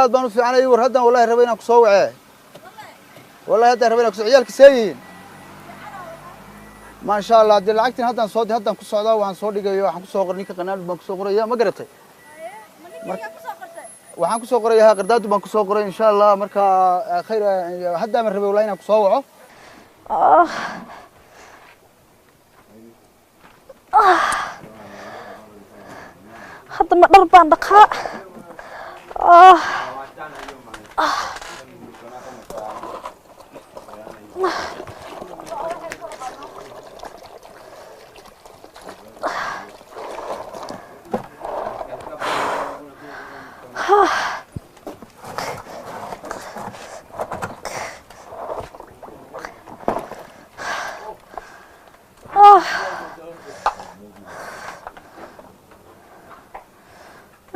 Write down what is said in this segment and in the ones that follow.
aad baan u fiicnay war hadan wallahi rabay inaan ku soo wacay wallahi hadan rabay inaan ku soo ciyaalka seeyin ما شاء الله دي لعقتين هدان صودي هدان ku socdaa waxaan soo dhigayo waxaan ku soo qornay ka qanaad baan ku soo qoraya ma garatay waxaan ku soo qorayaa qardaad baan ku soo qoray insha Allah marka khayr hadan ma rabay wallahi inaan ku soo waco hadda ma dhar baan dhaqaa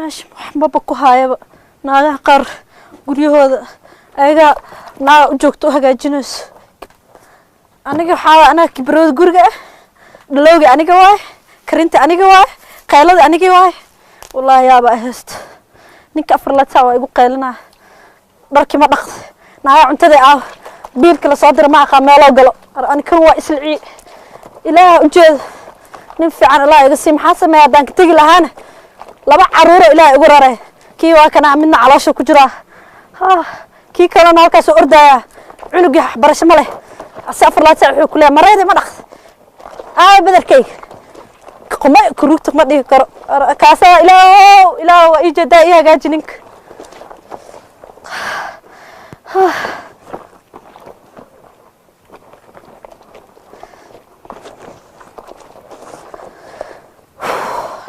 ماشي محبوبة كهاية ناقة قر قريه هذا أيها ناقة جوكتو هجا جنس أنا كحاول أنا كبرود قرقة دلوقي أنا كواي كرنت أنا كواي قيلد أنا كواي والله يا بأهست نك أفرلت سوا يقول قيلنا بركي ما دخل ناقة عنتدي بيل كلا صادر معك مالا وقلو أنا كروا إسلعي إله وجد ننفع عن الله يقسم حاسة ما يدانك تيجي لهانا laba caruur ilaahay ugu raray kii waa kana midna caloosha ku jira kii kalena halkaas ordaya cunugii waxbarasho ma leh asafar la taxuu ku leeyahay mareeyda ma dhaqs badarkay qoma kuruugta ma dhigi karo kaasa ilaahu waa ijeeda iyo hagaajinink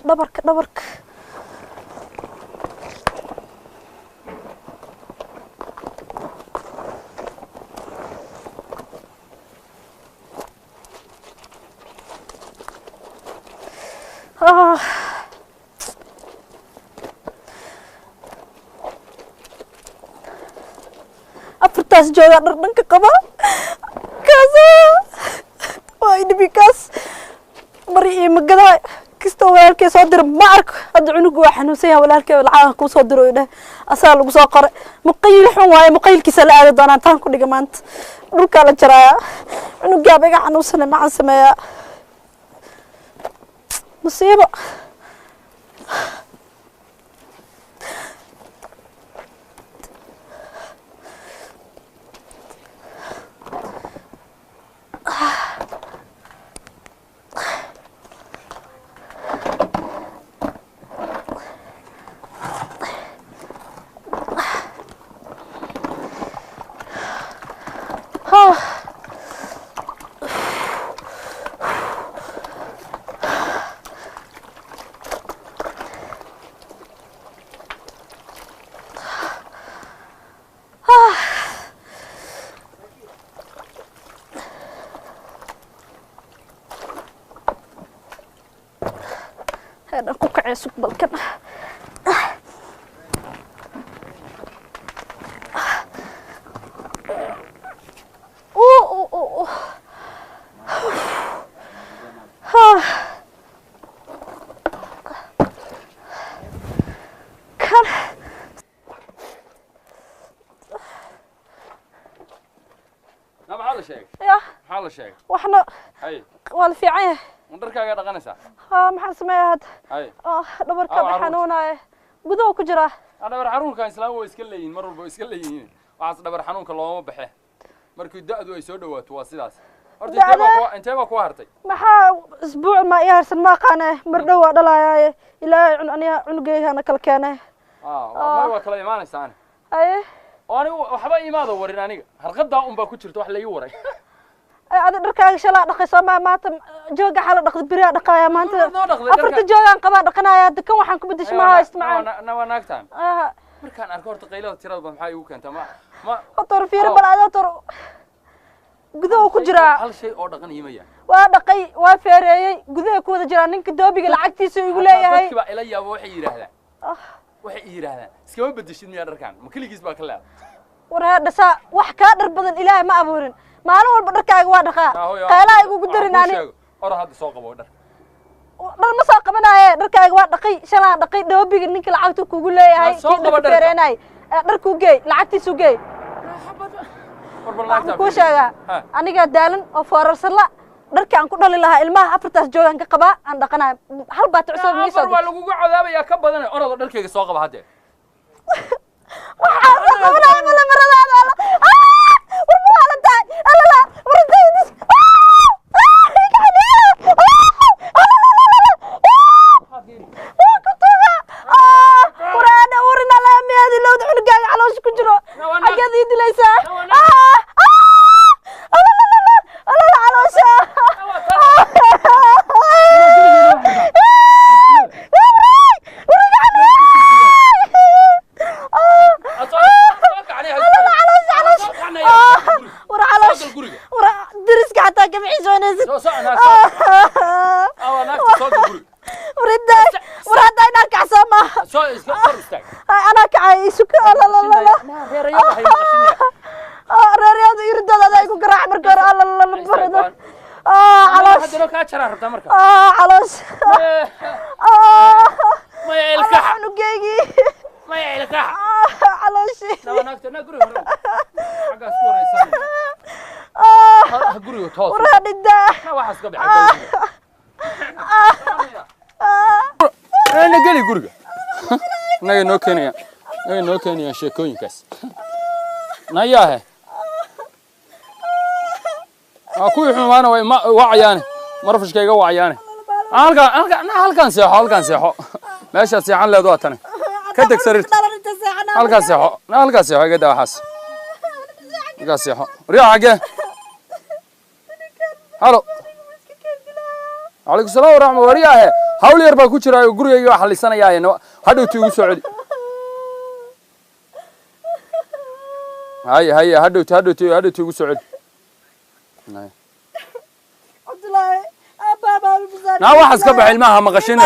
dhabarka afartaas jooga dhanka qaba kaas waa idbi kaas mari magada kisto walaalkay soo dir ma arko hada cunugu waa xanuunsan yahay walaalkay lacag ku soo diro idha asaa lagu soo qoray muqayl xun waaye muqaylkiisa la aado doonaan taan ku dhiga maanta dhulka la jaraya cunuga baga xanuunsan ma sameeya musiibo هذا كوكا عيسوك بالكن حال الشيء وحنا أي والفي عيه ندرك على قناصة محل سماهد أي دبرك بحنونة قدو كجرا أنا برحنون كان إسلام ويسكلين مرة ويسكلين وعصر دبر حنون كلهم بحه مركو دقدو يسودوا تواصلات أرتي أنت ما كوارتي محا أسبوع ما يهرسن ما قانه مردوا دلايا إلى أنا عنقي أنا كل كانه ما هو كلا إيمان إنسان أيه وأنا وحبا إيمان دورين أنا هالقدة باكوتشر واحد اللي يوري هذا دركاغ شلا دقيسو ما جوجا حاله دقد بريا دقايا maanta afarta joogan qaba dhaqanaya dadkan waxaan ku bedeshay ma isticmaal ana wanaagtaan markaan arko horta qaylada tirada badan maxay ugu keenta ma tor fiir balaado tor gudaha ku jira hal shay oo dhaqan yimaaya waa dhaqay waa feereeyay gudaha ku wada jira ninka doobiga lacagtiisa igu leeyahay dadkiba ila yaabo waxay yiraahdaan iskama bedeshid miya dharkan ma kaligiis baa ka leeyahay war dhasa wax ka dhar badan ilaahay ma abuurin maalin walba dharkaaga waa dhaqaa qaylaha igu darinaani ora hadda soo qabo dhar ma soo qabanaaye dharkaaga waa dhaqay shalaan dhaqay doobiga ninka lacagta kugu leeyahay kii feereenay dharku geey lacagtiisu geey ku sheega aniga daalan oo foorarsan la dharka aan ku dhali lahaa ilmaha afartaas joogan ka qaba aan dhaqanaa hal baad cusub miiso waa lagu cadaabaya ka badan orado dharkayga soo qaba hadde waxa qabnaa ma la maradaada war la taay alla wardaydis ورا ورنا لا ميادي لو دحل قاعد على وش كجرو حاجه دي دليسا لا على وش ورا درسك حتى جمعي زونيز ورد أنا كعسامة أنا كعيسك لا لا لا لا رياض يرد هذا يكون قراع مركر لا لا لا برد علاش علاش ما يلكح نقيقي ما يلكح علاش لا أنا أكتر نقول حاجة صورة يسمى هقولي وتواصل ورد الدا ما واحد قبل أنا قالي قرقة ناي نو كينيا شيكوين كاس ناياه أكوي حمانا وعياني مرفش كيجا وعياني هالكان سيحو ماشي سيحان لا دواتني كدك سرير هالكان سيحو قد وحاس هالكان سيحو ريا عجه هلو عليكم السلام ورحمة الله وبركاته هاول يربا كوجرا غوريغي waxa lisanayay hadhowti ugu soo celi hay hadhowti ugu soo celi Abdullahi baba bizarre na waxa iska baxay ilmaha maqashina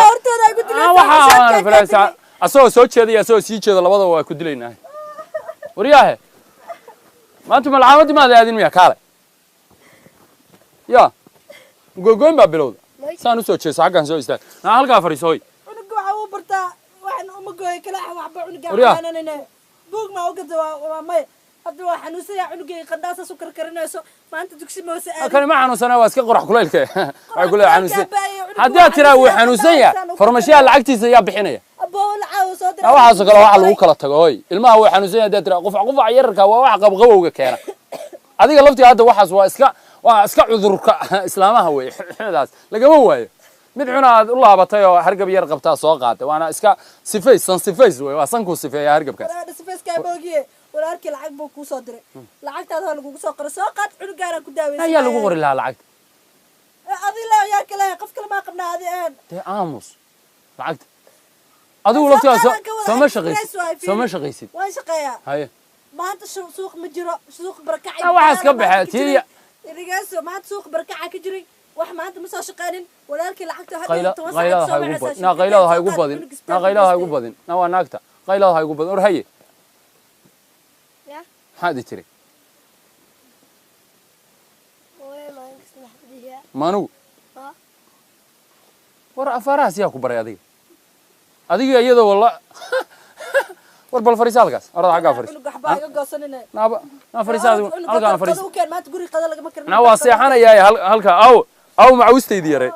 waxa falaasa asoo soo jeeday asoo sii jeedo labada waa ku dilaynaa wariyaha maanta malcamad ma aadin miya kaale ya gogoyn baa bilowda saan u soo jeeso xaqan soo istaag na halka fariisooy unugu waxa uu bartaa waxaan uma gooy kala waxba unuga aananina buug ma uga waa may hadda waa xanuusaya unugay qandaasa soo karkarinayso maanta dugsi ma wasa kan ma xanuusana waa iska qorax kuleelka way kula xanuusan hadda tira uu xanuusan yahay farmashiya lacagtiisa ayaa bixinaya aboo lacag soo diray waxaas kale waxa lagu kala tago hoy ilmaha uu xanuunsan yahay tira qof yararka waa wax qabqabowga keena adiga laftiga hadda waxaas waa iska cudurka islaamaha way xadaas lagama waayo mid cunaad u laabatay oo hargab yar qabtaa soo qaaday waana iska sifays way waa sanku sifeeya hargabkaas sifayska boogiye walaalkii lacag buu ku soo diray lacagtaada lagu soo qoray soo qaad cunugaana ku daaweysay ayaa lagu qori lahaa lacag adila yaa kale qof kale ma qabnaa adeen te aamus lacag adigu laftiga soo ma shaqaysid waan shaqeeyaa haye maanta suuq ma jiro suuq barakac waxaas ka baxay irigaas maanta suuq barakac ka jiray wax maanta ma soo shaqaanin walaalkii lacagta qaylada ha igu badin waa naagta qaylada ha igu badin or haye ya maxaad tiri maanu war afaraas yaa ku baray adiga iyada walla war bal fariisaalkaas orada xagga fariis na fariisaad halka fariis na waa seexanayaa halka aw macawsteedii yareed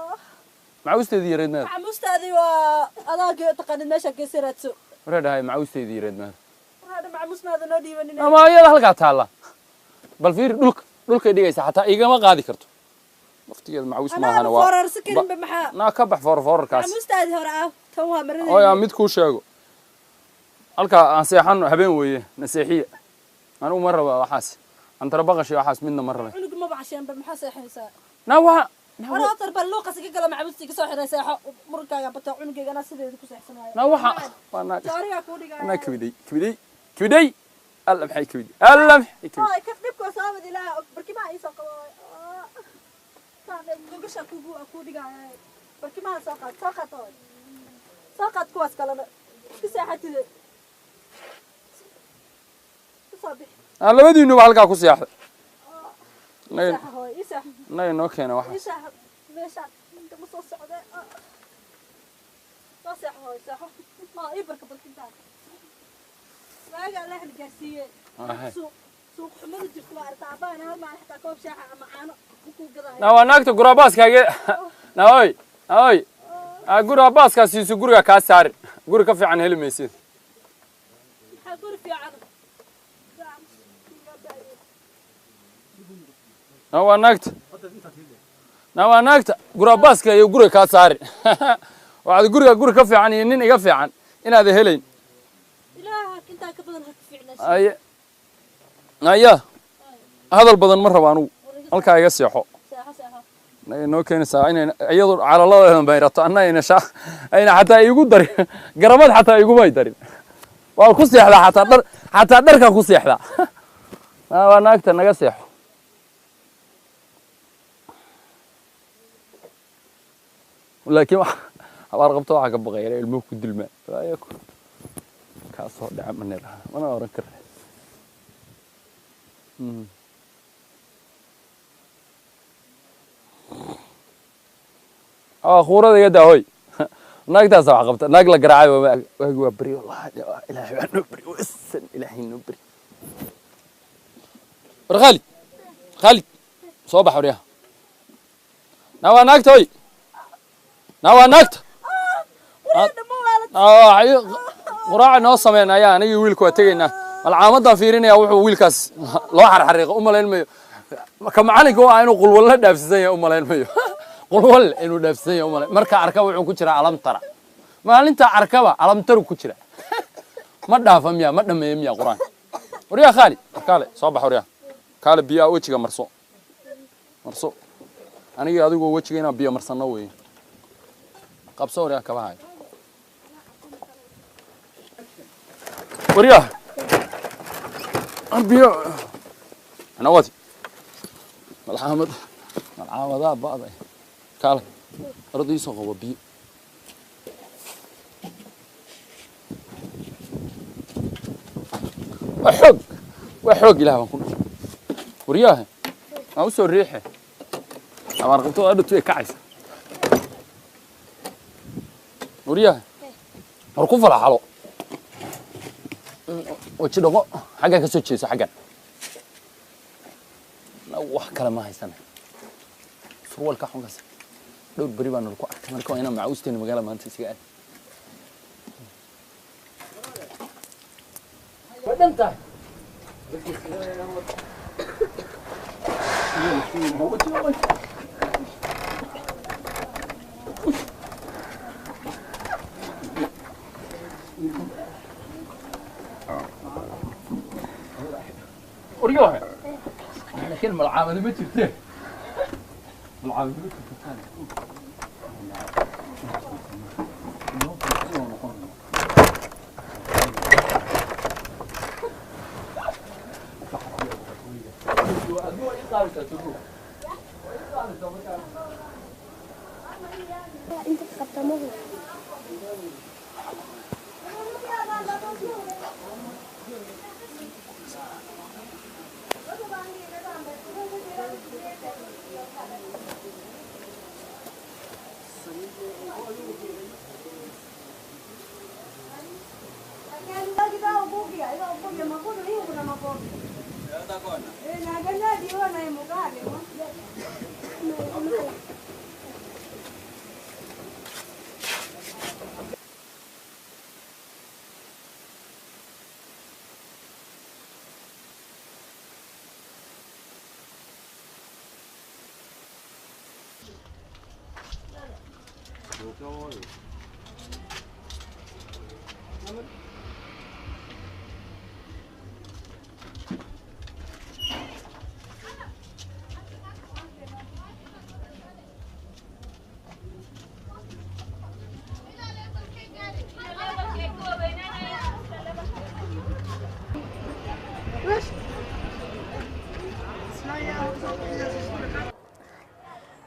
maad macawsteedii waa adaaga taqaanid meesha ka siraadso wareedahay macawsteedii yareed maad wareeda macawsnaada noo dhiibanin ama iyada halka taala bal fiir dhulka dhigaysa xataa igama qaadi karto waqtigeed macaws maahana waa forarsi karin ba maxaa na ka bax forarkaas macawsteedii hore tan waa marada oo yaa mid ku sheego halka aan seexan habeen weeye naseexiya aan uma raba waxaas aan tarbaqashay waxaas midna ma rabay cunug ma baxshaan ba maxaa seexaysaa na waa أنا أكثر بلوقة سكيك لما عبستي كسر حدا ساحة مركا يا بتاع عنق أنا سيد كسر حسنا. لا وح أنا جاري أكودي جاري. أنا كبدي ألم حي كبدي ألم حي كبدي. كيف نبكو سامد لا بركي ما يساق. كان نقش أكودي جاري. بركي ما ساقط كواس كلامه. كسر حتى. صبي. أنا بدي إنه بعلقة كوسياح. يسح. لا نوكي أنا واحد. يسح. ليش أنت مصوص عده. ما سح هو يسح. ما يبرك بالكنتان. waaga la xilgaasiye suuq xumada jirto waa artaabaan hal ma xataa koob shaaxa ama caano ku gadaa na waa naagta gurabaaskaaga na oy gurabaaskaas siiso guriga ka saarin guri ka fiican heli maysid maxaa guri fiican na waa naagta gurabaaska iyo guriga ka saarin waxaad guriga guri ka fiican iyo nin iga fiican inaad helayn ilaaha inta ka badan ha ku fiicnaa aya hadal badan ma rabo anigu halkaa iga seexo noo keenaysaa inay iyadu calaladeedan bayrato anna ayna xataa iigu darin garamad xataa igumay darin waa ku seexdaa xataa dharkaa ku seexdaa waa naagta naga seexo laakiin habaar qabto waxaa ka baqaya ilmuhu ku dilmaa kaa soo dhaca mana oran kara khuurada iga daa hoy naagtaasa wax qabta naag la garaacay waagi waa beri wallahi ilaahay waa noo beri wasan ilaahay noo beri war khaalid soo bax waryaha naa waa naagta hoy naa waa naagta quraaca noo sameynaya anigii wiilka waa tegaynaa malcaamadaan fiirinaya wuxuu wiilkaas loo xarxariiqo u malayn mayo ka macalinka waa inuu qulwalle dhaafsisan yahay u malayn mayo qulwalle inuu dhaafsisan yahay u malayn marka arka wuxuu ku jiraa alamtara maalinta arkaba alamtaru ku jira ma dhaafa miya ma dhameeyo miya quraanka waryaa khaalid kaale soo bax waryaa kaale biyo wajiga marso anigii adigoo wajiga inaan biyo marsano weeye qabso waryaa kabahay waryaa biyo أنا وادي العامضة بعض كاله رضي يسوق بيو وحوق إلى ما كنا ورياه ما وصل الريحة أما رقبته أنا توي كعس ورياه ركوف على حلو وتشدقه حاجة كسوتشي حاجة wax kale ma haysana surwalka xunkaas dhowr bari baan ku arkay markaa inaan macausteen magaalada maanta isaga aad wadanta وريوه لكن العامل ما جبته العامل ما جبته انت تقطموه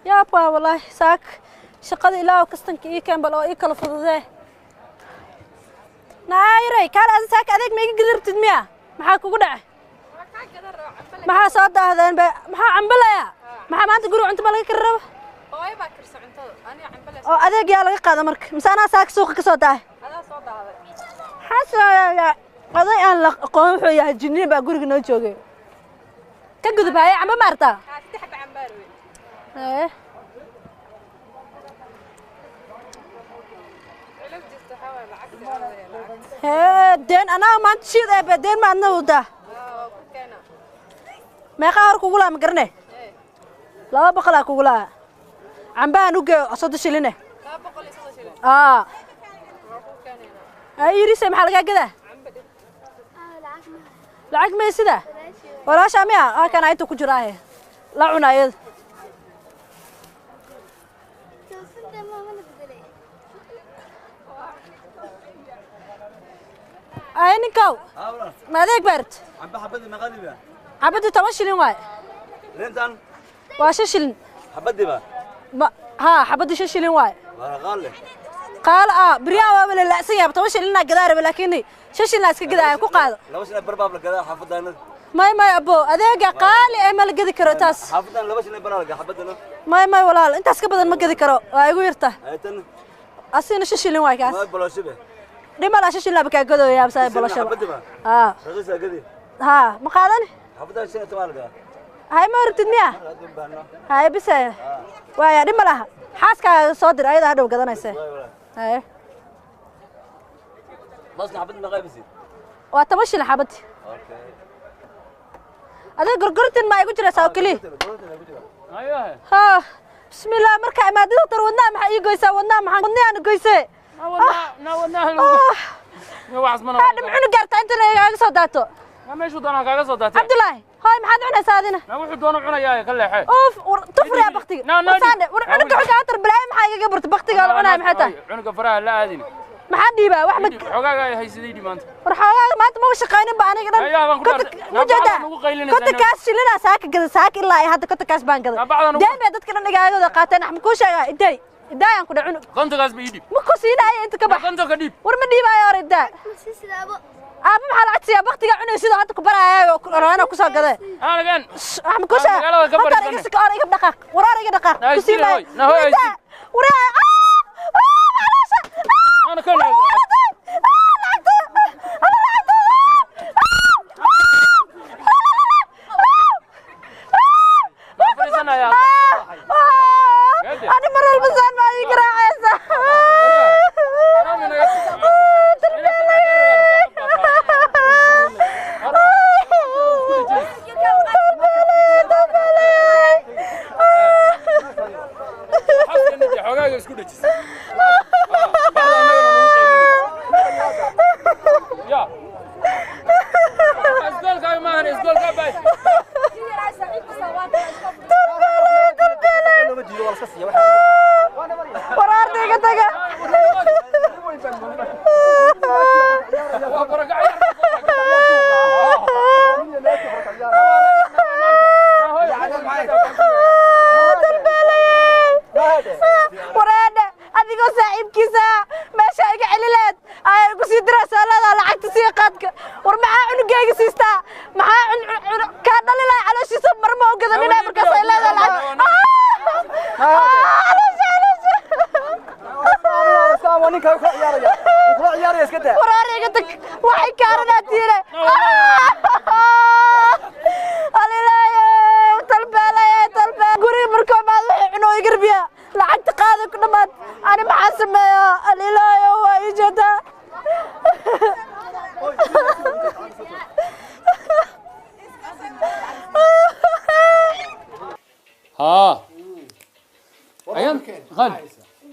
يابا والله ساك شقدي لا وكستنك إيه كان بلو إيه كلا فضده نايري كان أزاك أذيك ما يقدر تدمية محاك وقدع محا صاد هذا محا عمبلا يا محا ما تقولوا أنت مالك الرب هاي باكر سعنتو أنا عمبلا أذيك يا لقى قادة مرك مسانا ساك سوق كصوده هذا صوت هذا حاسة oday aan la aqoon wuxuu yahay jinniin baa guriga noo joogay ka gudub haya camba maarta تحب عمبار eh علف جست حاول العكس deen anaa maanta shiid ee deen ma adna wada كنا meeqa hor kugu laa ma garane 200 kugu laa cambaan uge 3 shilin لا بقول يصير شيء ay irisay maxaa laga gadaa lacag ma sida walaasha miya kan ay ku jiraa la cunayad ay ninkaw ma adeeg bart عم حبدي مغالبة cabadi 10 shilin waay لينتان waa 6 shilin حبدي بقى ha xabadi 6 shilin waay غالي qaal bariyaa waa la laacsan yahay 10 shilin gadaar laakiin 6 shilin iska gadaa ku qaado لو سنة برباب لقدا حافظنا may abo adeega qaali ay ma la gadi karo taas حافظنا لو سنة برباب حافظنا may walaal intaas ka badan ma gadi karo waa igu yarta هايتن asina 6 shilin waay kaas ما بلا شبه dhima la 6 shilin ba ka gado yaa absaay balasho حبدي بقى ha رخيصة قدي ha ma qaadan حافظنا سنة تمالك hay ma hortid miya hay bisa waaya dhima laha xaaska soo dir ayada hadhow gadanaysa hay بس حبدي مغايبسي waa 10 shilin xabadi اوكي adeeg gorgortin ma igu jiraysaa kali ayo ha bismillah marka imaadada tar wadnaa maxay ii goysaa wadnaa maxaan wadnaa goysay na wadnaa ma wax mana hadda muxuu gaartaa inta iga soo daato ma meeshu doona kaaga soo daatay Abdullahi hay maxaad cunaysaa adina ma wuxuu doona cunayaa ka leexay اوف تفرع بختي وصاندي ورعنك حاجه بلاي maxaa iga barta baqtiga la cunay maxay tahay cunuga faraha la aadin maxaa dhiibaa wax ma xogaaga ay haysadii maanta war xogaaga maanta ma shaqaynin ba aniga dhan kota kaas shilina saaka gada saaka ilaa ay hadda kota kaas baan gada deembe dadka dhan dhigaagooda qaateen axmed ku sheegaa iday idayaan ku dhacun qantagaas ba idib ma ku siinaayo inta ka bax qanta ka dhib war ma dhiibaayo hore idaa aaba maxaa lacag siiyaa baqtiga cunay sida hadda ku baraayo raana ku soo gadee anagan axmed ku sheegaa hadda iga sika iga dhaqaaq warar iga dhaqaaq ku siinaayo waraa أنا كل أنا مرة البسان ما يقرأ عيسى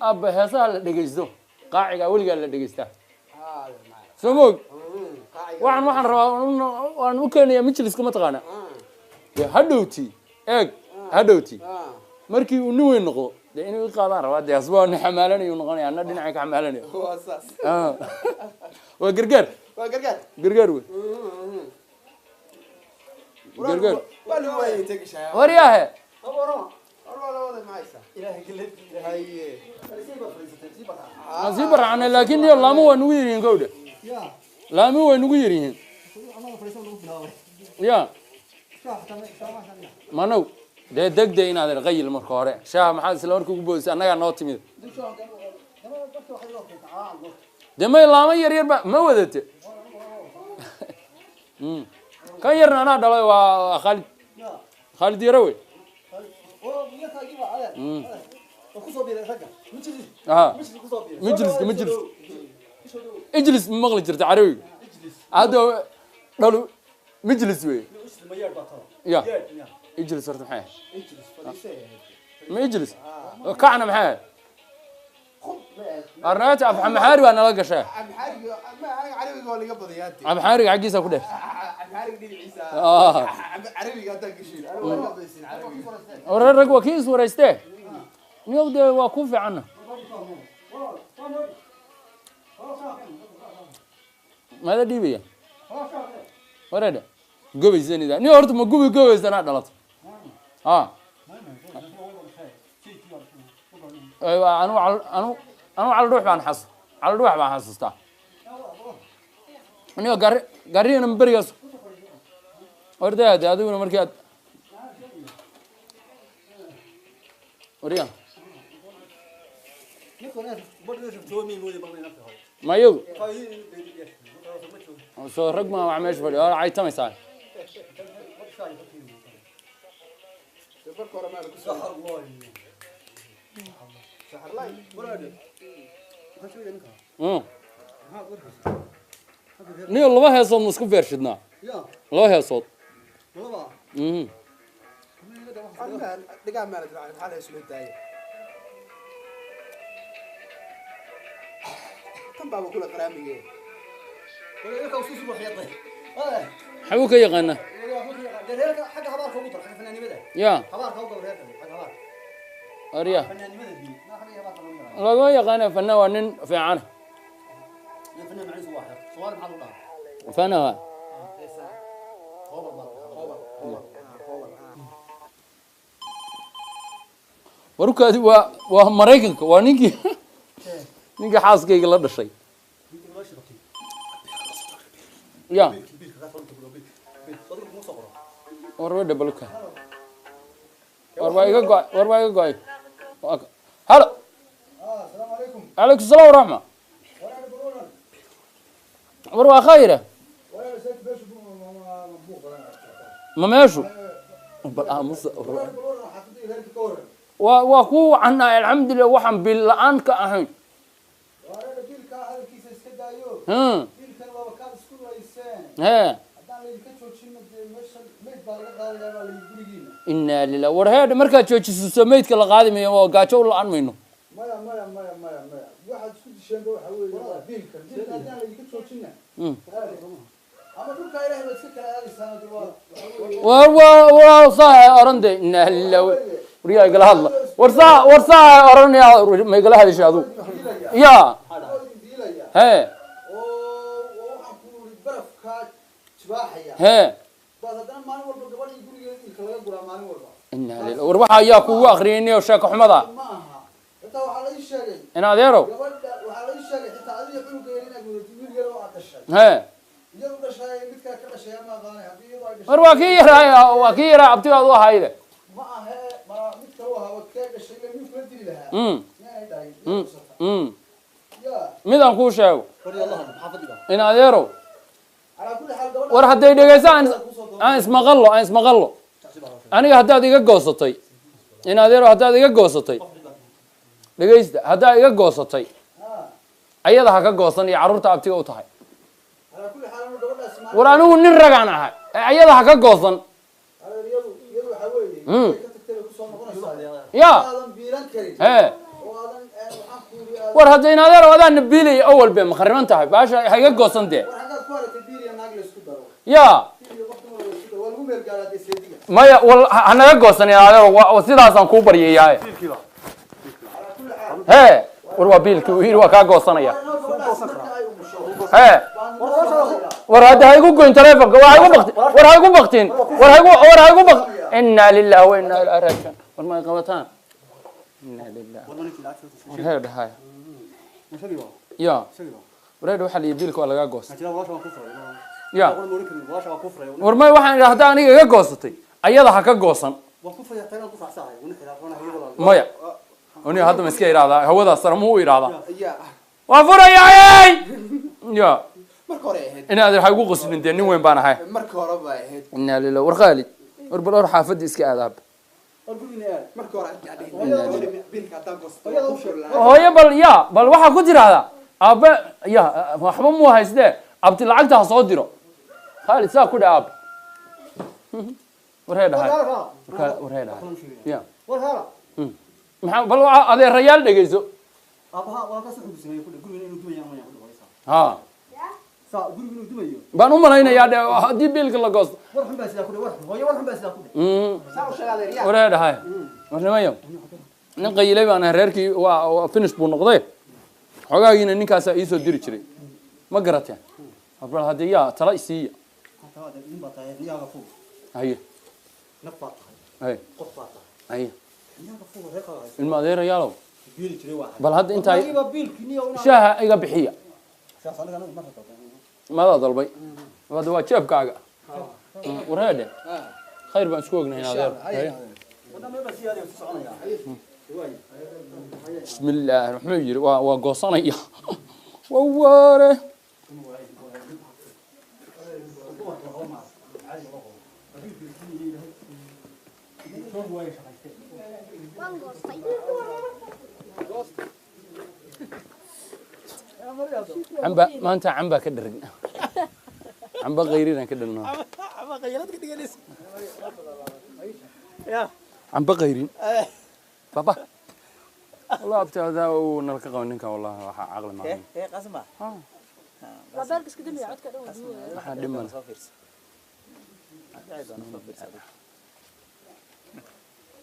أب هذا اللي دقيسته قاعد أول قال اللي دقيسته سموك waxaan rabaa waan u keenayaa majliska mataqaana hadhowti eeg hadhowti markii uu nin weyn noqdo dee inuu qaadaan rabaa dee asbaa nin xamaalanayo noqonaya anna dhinaca ka xamaalanayo waa gargaar gargaar wey gargaar waryaahe sii baracana laakiin iyo laamo waa nugu yiriin gowdha laami way nugu yiriin ya manow dee degdeg inaad qayl marka hore shaah maxaa isla markii ugu boodisay annagaa noo timid dee may laamo yar yar ba ma wadate كان يرنا أنا دلوا وخالد خالد يروي مجلس اجلس من مغلي جرت عروي هذا دلو مجلس وي يا اجلس صرت محاه ما يجلس كعنا محاه أرنات أف عم حاري وأنا لقى شيء عم حاري عجيزة كده ورا وكيس ورا نيوم ده وقوف عنه ماذا دي بيا ورا ده قوي زين ده نيوم أرتم قوي زين هذا لط أيوة أنا على الروح بنحس على الروح بنحس تا نيوم قاري أنا مبريس ورده هذا هذا مركز وريان ما يو سو رقم ما عملش فلي عايز تمي ساي نيو الله هي صوت مسكو فيرشدنا الله هي صوت حبوك يا غنا يا أريا لا يا غنا فنان في عنه فنان warkaadi waa Mareykanka waa ninki xaaskayga la dhashay ya warwada balka warba iga go'ay halo السلام عليكم عليكم السلام ورحمة warwa khayra ما ماشوا وكو عنا الحمد لله وحن بالآن كأهين إنا لله ورهاد مركز شو سميت كلا قادم يا وقاتو الآن منه ما واحد سكوت الشام ده حوالي بيل كان اللي كنت شو أما دول كايره بس كلا هذه السنة دول وصاح أرندي إنا لله وريا يقول الله ورصا أرني ما يقول هذا الشيء هذا يا ها ها إنا لله وربح ياك وآخرين وشاك حمضة أنا ديرو ها وكيرا أبتي هذا هايله ميدان كوشاو إنا ديرو ور هدي دغيسان aan ismaqallo aniga hadaad iga goosatay ina adeero hadaad iga goosatay dhageysta hadaad iga goosatay ayada ha ka goosan iyo carruurta abtiga u tahay war anigu nin ragaan ahay ayada ha ka goosan ya war hadda ina adeero wadaan nabiilay awal be makhriman tahay baasha ha iga goosan de ya maya wal hanaga goosanay adeero sidaasaan ku baryeeyaa war waa biilkii uu yiri waa ka goosanaya war hadda hay ugu goyn taleefanka war hay ugu baqtiin inna lillahi wa inna ilaihi raaji'un war ma qabataan inna lillahi war hay dhahay ya wareed waxa la biilka waa laga goostay ya war ma waxaan idhaahdaa aniga iga goosatay ayada ha ka goosan maya oni hadda iska iraada hawada sare muu iraada waa furayay ya marka hore ahayd inaad waxay ugu qoslin dee nin weyn baan ahay marka hore baa ahayd inaa lillahi war khaalid war bal war xaafadii iska aadaab marka hore biilka haddaan gosto hooyo bal waxaa ku tiraahdaa aabe waxba muu haystee abti lacagta ha soo diro khaalid saa ku dhe aabe warhee dhahay warhee dhahay ya maxaa bal adeerayaal dhegeyso ha baan u malaynayaa de haddii biilka la goosto warhee dhahay warnimayo nin qayilay baan ahay reerkii waa finish buu noqday xogaagiina ninkaasaa iisoo diri jiray ma garateen bal haddii yaa tala isiiya haye haye haye ilma adeerayaalow bal hadda intaa shaaha iga bixiya madaa dalbay hadda waa jeebkaaga warheedhe khayr baan isku ognahay adeer بسم الله الرحمن الرحيم وقصنيا وواره عنبا ما انت عنبا كدرنا عنبا غيرنا كدرنا عنبا غيرت كدغليس يا عنبا غيرين بابا والله ابتعد ونلقى قوانينك والله عقل معي ايه قسمه ها لا بالك كده يا عاد كده waxa dhiman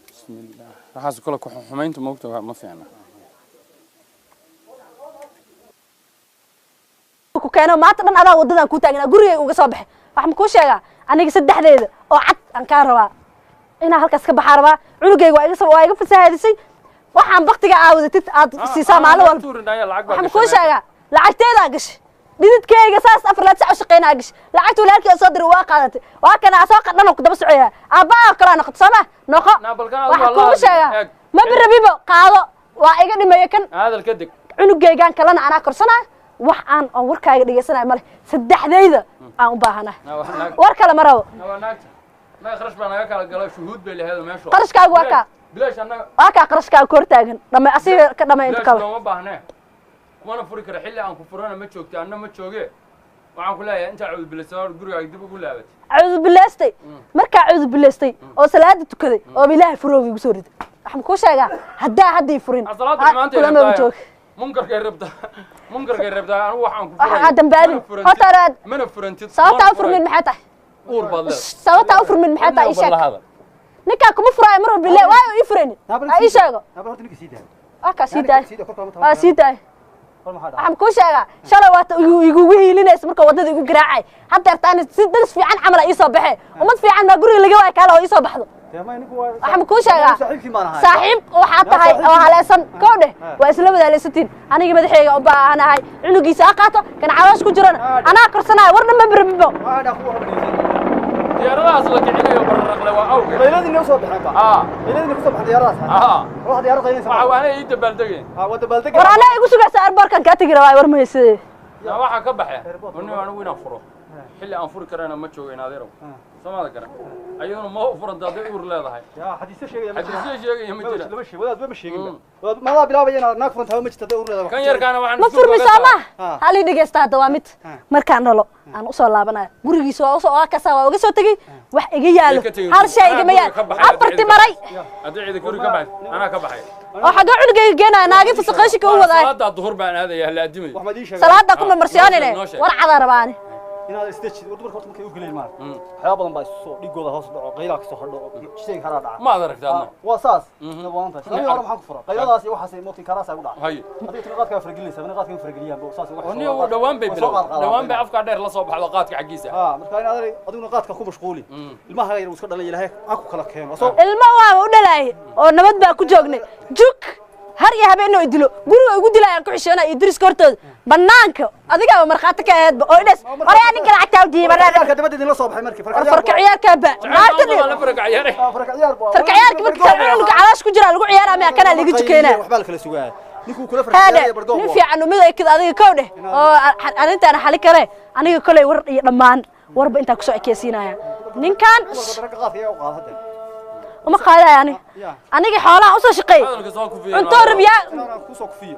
bismillah waxaas kala ku xumaynta moogta ma fiicna ku keeno maanta dhan adaa wadadan ku taagnaa gurigay uga soo baxay waxaan ku sheegaa aniga saddexdeeda oo cad aan ka rabaa ina halkaas ka baxaa rabaa cunugayga waa iga fasahaadisay waxaan waqtiga aawadatid aad siisaa maalin walba waxaan ku sheegaa lacagteeda gashay dhididkayga saas afar la saac shaqeynaa gashay lacagtu walaalkii soo diray waa qaadatay waa kana soo qadhano ku daba socoyaa aabaa kala noqdo sama noqo waxaan ku sheegaa ma barabibo qaado waa iga dhimayo kan hadal ka deg cunugaygan kalena anaa korsanaa wax aan warkaaga dhigaysanayo male saddexdayda aan u baahanahay war kale ma rabo ما خرج بنا كلا قالوا شهود بيلي هذا ما شو قرش كاغ واكا بلاش انا واكا قرش كاغ كورتاغن دما اسي كدما انت كلا ما باهناه وانا فريق رحله aan ku furana ma joogtay anna ma jooge waxaan ku leeyahay inta cud bilaasay guriga dib ugu laabatay cud bilaastay marka cud bilaastay oo salaada tukaday oo ilaahay furoogi ugu soo riday waxaan ku sheegaa hadii furin salaada maanta munkarka rabta anigu waxaan ku furay waxa dambaabin hotaaraad mana furantid sababta furmin maxay tahay uur badle sababta furmin maxay tahay isha ninka kuma furaay mar bilaa waa ii furin ay sheego horta ninka siidaa aka siidaa siidaa waxaan ku sheegaa shalay waata igu hiilinaysa marka wadada igu garaacay hadda artaan si daris fiican camal ay soo baxay umad fiican ma guriga laga waay kala oo ii soo baxdo waxaan ku sheegaa saaxiib waxa tahay oo haleesan koodhe waa isla wadaaleysatiin aniga madaxayga u baahanahay cunugiisa qaato kan caawash ku jirana anaa korsanaay warna ma barbibo diyaaradaas la kicinayo barraqle waa awgeed qayladii soo baxeen ba qayladii ku soo baxay diyaaradaas wax diyaarad qaynaysa waxa waana ii dabaaldegeen wada baaldegeen war ana igu sugaysa airportkan ka tagi rabaa war ma heysay waxa ka baxay anigu anigu furo xilli aan furi karana ma joogo in adeerow samada garan ayaduna ma furan dad uur leedahay ya xadiis sheegay ma jira lama sheegay wadaad ma sheegin wadaad ma bilaabayna naag furanta ma jirta uur leedahay kan yarkaana waxaan ma furmi sama hal dhageysta hadda waa mid markaan dhalo aan u soo laabanayo gurigiisa waa ka soo uga soo tagay wax iga yaalo hal shay iga ma yaal afarti maray hadii ciid guriga ka baxay ana ka baxay waxa gurigayga geenaa naagi fasaqashi ka wadaay salaada duhur baan aadaya la adimay salaada kuma marsiyaanine war cad rabaani inaad isdeji wadbar horta markay u galeen maar waxyaabo badan baa soo dhigooda hoos dhaco qayla ka soo hadho shayga kala dhaca ma aragtaa waa saas waanta sidii hore maxaan ku furaa qayladaas iyo waxaas mooti karaas ay u dhaca hay hadii taqaadka fargelinaysa bani qaadka fargeliyaan boo saas wax oo dhawaan bay bilow dhawaan bay afka dheer la soo baxdo qaadka xaqiisa marka inaad adiguna qaadka ku mashquuli ilmaha yar iska dhalay ilaahay aku kala keeno ilma waa u dhalay oo nabad baa ku joognay juk har iyo habeenno idilo guriga ugu dilayaan ku xishoona iyo diriska hortooda banaanka adiga marxaati ka ahayd oo idas hore aan ninka lacagta u diibanaa ka dabadii la soo baxay markii farka ciyaarka ba naartani farka ciyaar markii calaas ku jira lagu ciyaara ma kana lagu jikeena waxba kala sugaa ninkuu kula هذا farxiyay bardo نفي عنه ماذا كذا هذا كونه أنت أنا حالي كره أنا كله ور لمان ورب أنت كسوع كيسينا نين كان وما قال يعني أنا حالا أصلا شقي أنت ربيع kusoo kufiyo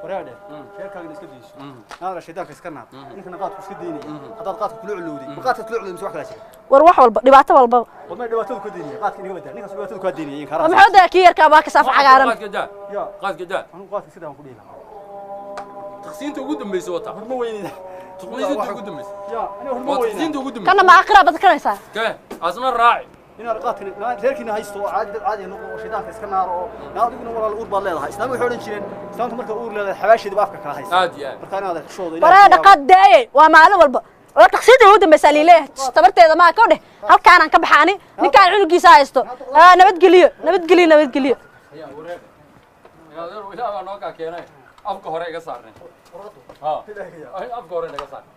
waraade sheekaaga iska diiso naadra shaydaanka iska naar ninka qaadku iska deynay hadaad qaadku kula culowday qaadka kula culowday wax kala jira وروح والب دبعته والب wadma dhibaatadu ka deynay qaadka inaga badaa ninkaas dhibaatadu ka deynay in ما حدا كير كاباك سافع عقارن qaadka daa anu qaadka sidaan ku dhiila taqsiinta ugu dambaysa wata horma weynida taqsiinta ugu dambaysa ya ana horma waa weynida taqsiinta ugu dambaysa كنا مع أقرب ذكرنا kee asna raaci inaad qaadka reerkiina haysto caadi noqo shaydaanka iska naar oo naadiguna walaal uur baad leedahay islaamku waxay oran jireen islaamku marka uur leedahay xabaasheeda afka kala haysto aad iyo aad marka inaad xishoodo ورا دقات داي ومعلو والب وتقصيد هو دم مسالي ليه استبرت إذا ما كونه هل كان عن كبحاني نكان عنو كيسا يستو نبت قليو yaa wareer yaa ilaa baa noo ka keenay afka hore iga saarnay ha afka hore iga saarnay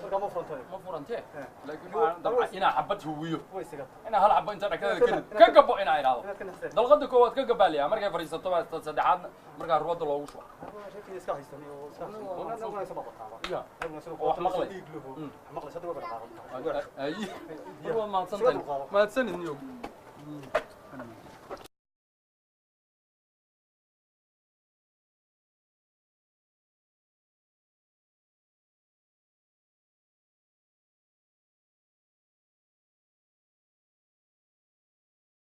marka ma furantay ma furantee laakiin waxaan dabca inaa xabad huwiyo way siga inaa hal xabad inta dhakada ka gabo inaa iraado dalqada koowaad ka gabaaliya markay fariisato baa saddexaad markaa rubada loogu shubo sheekii iska haysto oo iska ya wax maqlay maqlay saddex wada qaado ay ma maadsantahay maadsanid niyo